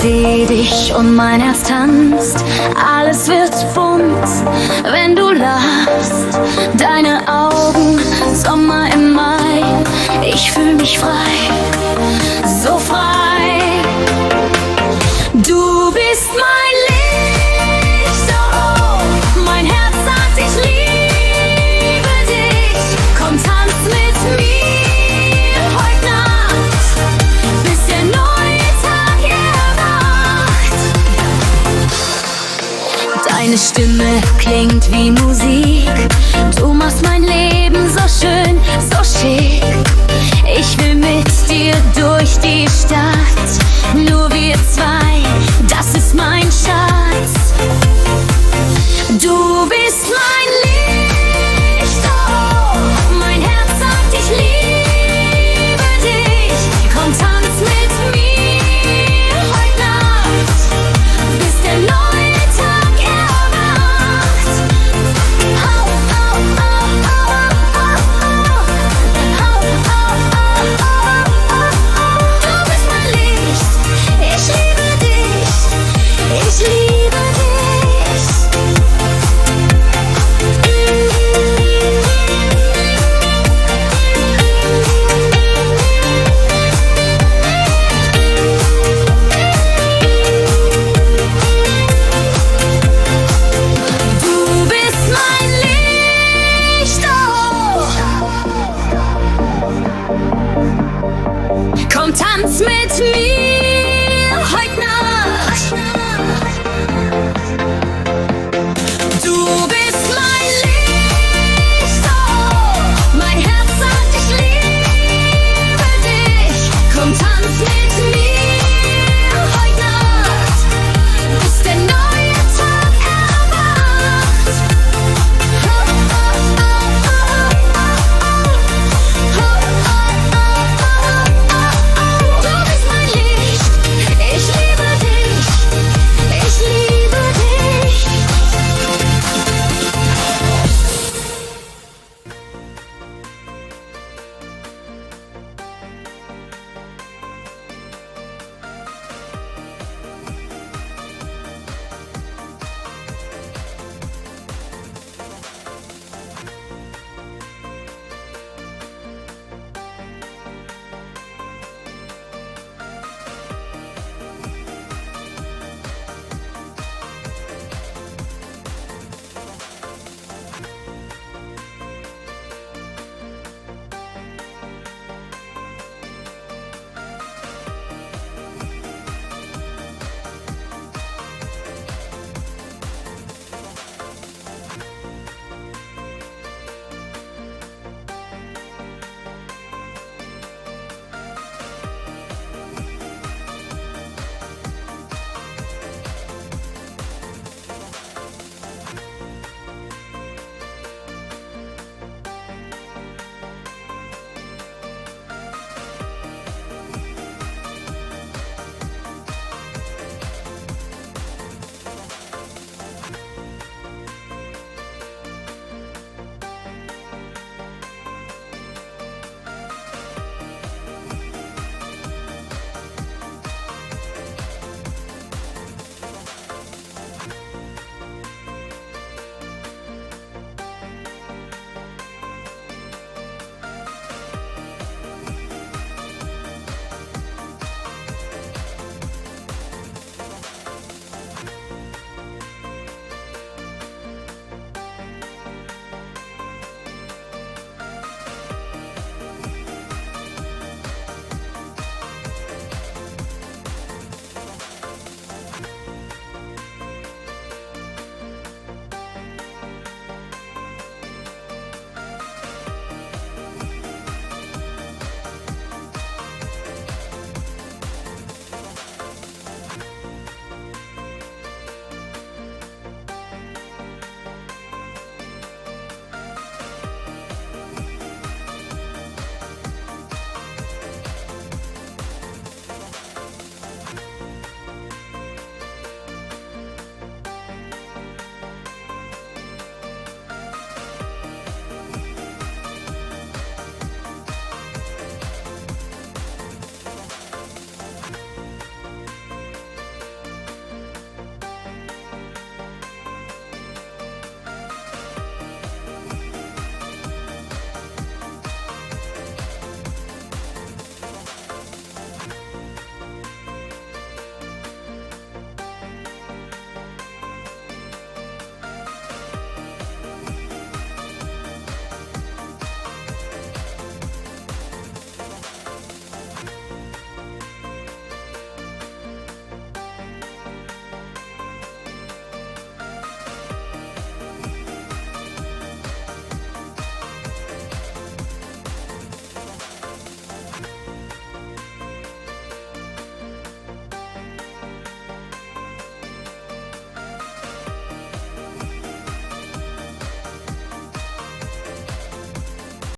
seh dich und mein Herz tanzt. Alles wird bunt, wenn du lachst. Deine Augen, Sommer im Mai. Ich fühl mich frei, so frei. Du bist mein Licht, oh, mein Herz sagt, ich liebe dich. Komm, tanz mit mir heute Nacht, bis der neue Tag erwacht. Deine Stimme klingt wie Musik. Du machst mein Leben so schön, so schick. Ich will mit dir durch die Stadt.